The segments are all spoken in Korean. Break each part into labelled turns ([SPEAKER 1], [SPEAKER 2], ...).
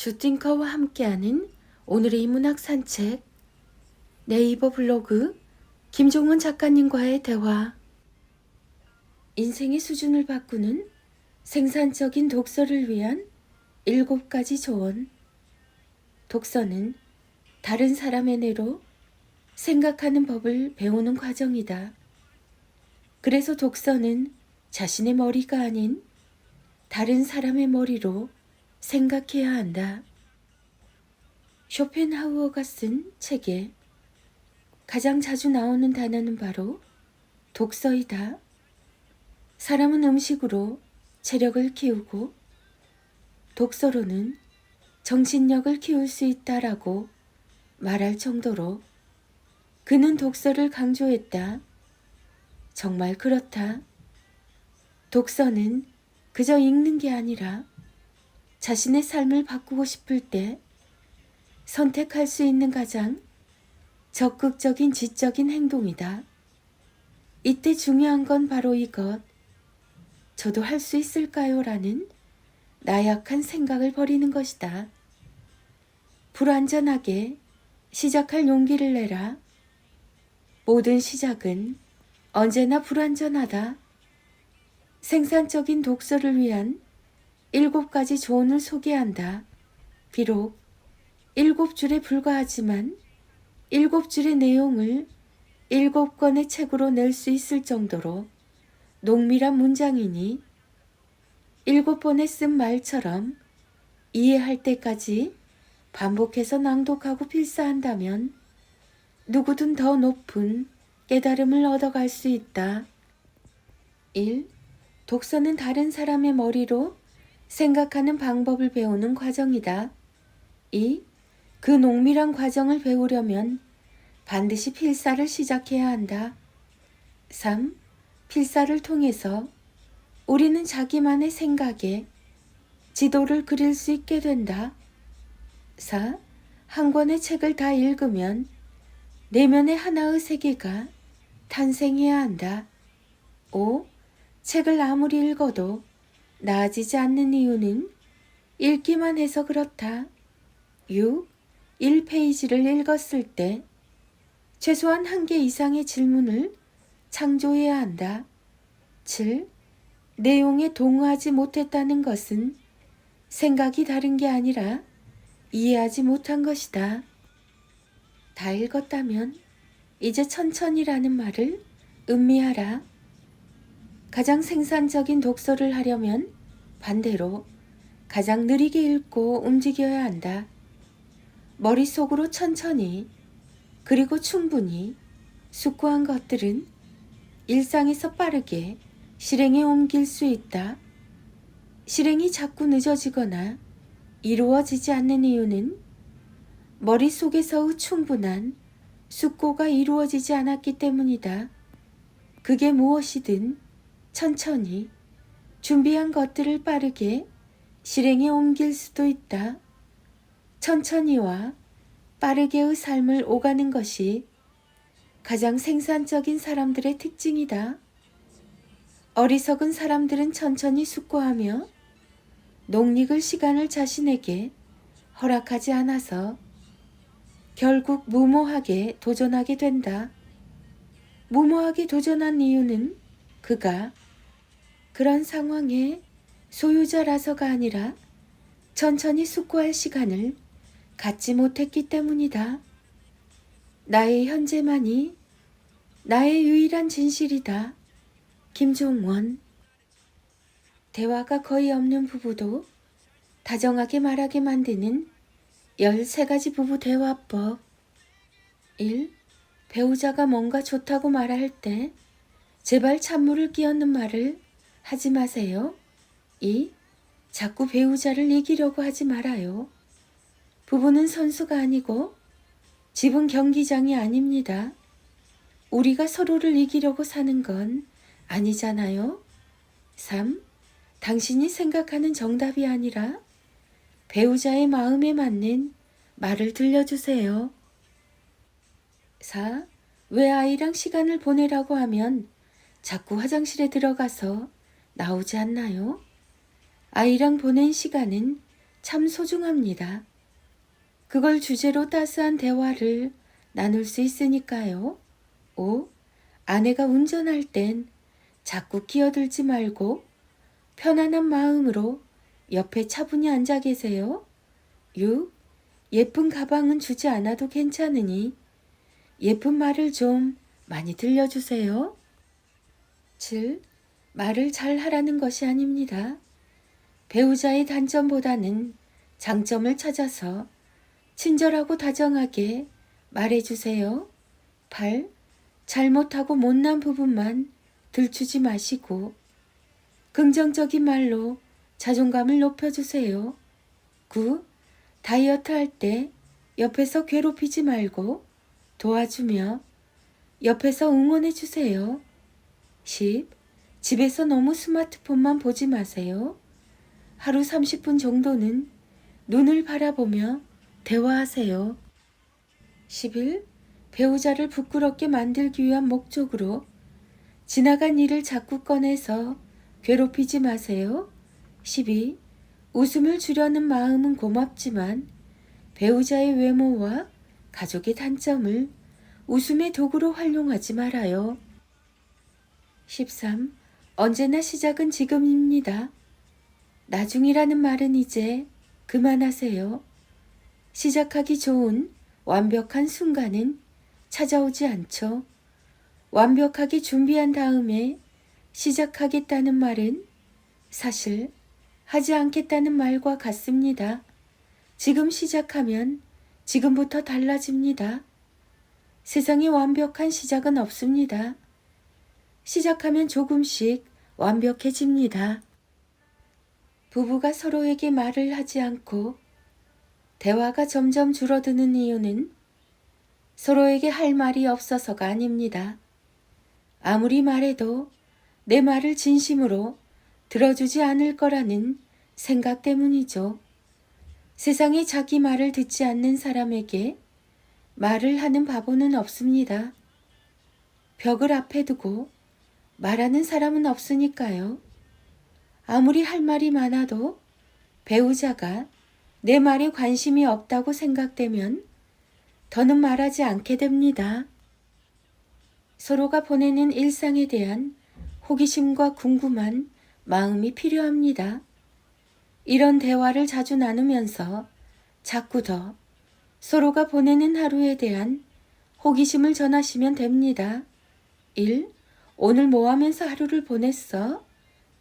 [SPEAKER 1] 주띵커와 함께하는 오늘의 문학 산책, 네이버 블로그 김종원 작가님과의 대화. 인생의 수준을 바꾸는 생산적인 독서를 위한 7가지 조언. 독서는 다른 사람의 뇌로 생각하는 법을 배우는 과정이다. 그래서 독서는 자신의 머리가 아닌 다른 사람의 머리로 생각해야 한다. 쇼펜하우어가 쓴 책에 가장 자주 나오는 단어는 바로 독서이다. 사람은 음식으로 체력을 키우고 독서로는 정신력을 키울 수 있다라고 말할 정도로 그는 독서를 강조했다. 정말 그렇다. 독서는 그저 읽는 게 아니라 자신의 삶을 바꾸고 싶을 때 선택할 수 있는 가장 적극적인 지적인 행동이다. 이때 중요한 건 바로 이것. 저도 할 수 있을까요? 라는 나약한 생각을 버리는 것이다. 불완전하게 시작할 용기를 내라. 모든 시작은 언제나 불완전하다. 생산적인 독서를 위한 7가지 조언을 소개한다. 비록 7줄에 불과하지만 7줄의 내용을 7권의 책으로 낼 수 있을 정도로 농밀한 문장이니 7번에 쓴 말처럼 이해할 때까지 반복해서 낭독하고 필사한다면 누구든 더 높은 깨달음을 얻어갈 수 있다. 1. 독서는 다른 사람의 머리로 생각하는 방법을 배우는 과정이다. 2. 그 농밀한 과정을 배우려면 반드시 필사를 시작해야 한다. 3. 필사를 통해서 우리는 자기만의 생각에 지도를 그릴 수 있게 된다. 4. 한 권의 책을 다 읽으면 내면의 하나의 세계가 탄생해야 한다. 5. 책을 아무리 읽어도 나아지지 않는 이유는 읽기만 해서 그렇다. 6. 1페이지를 읽었을 때 최소한 1개 이상의 질문을 창조해야 한다. 7. 내용에 동의하지 못했다는 것은 생각이 다른 게 아니라 이해하지 못한 것이다. 다 읽었다면 이제 천천히라는 말을 음미하라. 가장 생산적인 독서를 하려면 반대로 가장 느리게 읽고 움직여야 한다. 머릿속으로 천천히 그리고 충분히 숙고한 것들은 일상에서 빠르게 실행에 옮길 수 있다. 실행이 자꾸 늦어지거나 이루어지지 않는 이유는 머릿속에서의 충분한 숙고가 이루어지지 않았기 때문이다. 그게 무엇이든 천천히 준비한 것들을 빠르게 실행에 옮길 수도 있다. 천천히와 빠르게의 삶을 오가는 것이 가장 생산적인 사람들의 특징이다. 어리석은 사람들은 천천히 숙고하며 녹익을 시간을 자신에게 허락하지 않아서 결국 무모하게 도전하게 된다. 무모하게 도전한 이유는 그가 그런 상황의 소유자라서가 아니라 천천히 숙고할 시간을 갖지 못했기 때문이다. 나의 현재만이 나의 유일한 진실이다. 김종원. 대화가 거의 없는 부부도 다정하게 말하게 만드는 13가지 부부 대화법. 1. 배우자가 뭔가 좋다고 말할 때 제발 찬물을 끼얹는 말을 하지 마세요. 2. 자꾸 배우자를 이기려고 하지 말아요. 부부는 선수가 아니고 집은 경기장이 아닙니다. 우리가 서로를 이기려고 사는 건 아니잖아요. 3. 당신이 생각하는 정답이 아니라 배우자의 마음에 맞는 말을 들려주세요. 4. 왜 아이랑 시간을 보내라고 하면 자꾸 화장실에 들어가서 나오지 않나요? 아이랑 보낸 시간은 참 소중합니다. 그걸 주제로 따스한 대화를 나눌 수 있으니까요. 5. 아내가 운전할 땐 자꾸 끼어들지 말고 편안한 마음으로 옆에 차분히 앉아 계세요. 6. 예쁜 가방은 주지 않아도 괜찮으니 예쁜 말을 좀 많이 들려주세요. 7. 말을 잘 하라는 것이 아닙니다. 배우자의 단점보다는 장점을 찾아서 친절하고 다정하게 말해주세요. 8. 잘못하고 못난 부분만 들추지 마시고 긍정적인 말로 자존감을 높여주세요. 9. 다이어트 할 때 옆에서 괴롭히지 말고 도와주며 옆에서 응원해주세요. 10. 집에서 너무 스마트폰만 보지 마세요. 하루 30분 정도는 눈을 바라보며 대화하세요. 11. 배우자를 부끄럽게 만들기 위한 목적으로 지나간 일을 자꾸 꺼내서 괴롭히지 마세요. 12. 웃음을 주려는 마음은 고맙지만 배우자의 외모와 가족의 단점을 웃음의 도구로 활용하지 말아요. 13. 언제나 시작은 지금입니다. 나중이라는 말은 이제 그만하세요. 시작하기 좋은 완벽한 순간은 찾아오지 않죠. 완벽하게 준비한 다음에 시작하겠다는 말은 사실 하지 않겠다는 말과 같습니다. 지금 시작하면 지금부터 달라집니다. 세상에 완벽한 시작은 없습니다. 시작하면 조금씩 완벽해집니다. 부부가 서로에게 말을 하지 않고 대화가 점점 줄어드는 이유는 서로에게 할 말이 없어서가 아닙니다. 아무리 말해도 내 말을 진심으로 들어주지 않을 거라는 생각 때문이죠. 세상에 자기 말을 듣지 않는 사람에게 말을 하는 바보는 없습니다. 벽을 앞에 두고 말하는 사람은 없으니까요. 아무리 할 말이 많아도 배우자가 내 말에 관심이 없다고 생각되면 더는 말하지 않게 됩니다. 서로가 보내는 일상에 대한 호기심과 궁금한 마음이 필요합니다. 이런 대화를 자주 나누면서 자꾸 더 서로가 보내는 하루에 대한 호기심을 전하시면 됩니다. 1. 오늘 뭐 하면서 하루를 보냈어?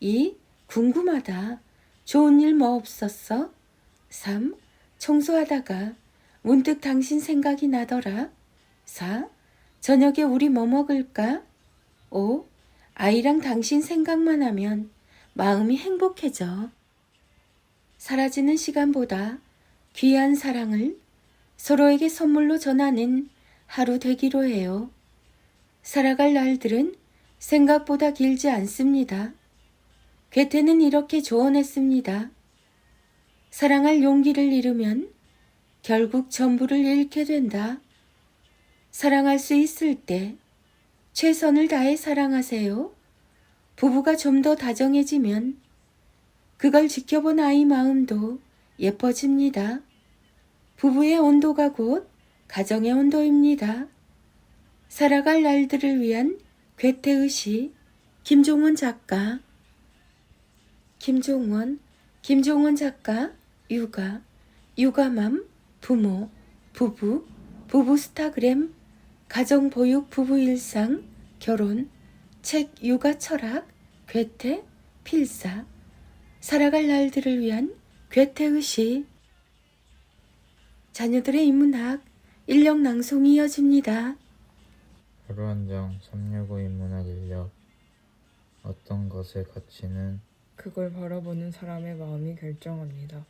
[SPEAKER 1] 2. 궁금하다. 좋은 일 뭐 없었어? 3. 청소하다가 문득 당신 생각이 나더라. 4. 저녁에 우리 뭐 먹을까? 5. 아이랑 당신 생각만 하면 마음이 행복해져. 사라지는 시간보다 귀한 사랑을 서로에게 선물로 전하는 하루 되기로 해요. 살아갈 날들은 생각보다 길지 않습니다. 괴테는 이렇게 조언했습니다. 사랑할 용기를 잃으면 결국 전부를 잃게 된다. 사랑할 수 있을 때 최선을 다해 사랑하세요. 부부가 좀 더 다정해지면 그걸 지켜본 아이 마음도 예뻐집니다. 부부의 온도가 곧 가정의 온도입니다. 살아갈 날들을 위한 괴테의시 김종원 작가. 김종원 작가, 육아맘, 부모, 부부, 부부스타그램, 가정보육 부부일상, 결혼, 책 육아 철학, 괴테, 필사, 살아갈 날들을 위한 괴테의시. 자녀들의 인문학, 인력 낭송이 이어집니다.
[SPEAKER 2] 하루 한정 365 인문학 인력. 어떤 것의 가치는
[SPEAKER 3] 그걸 바라보는 사람의 마음이 결정합니다.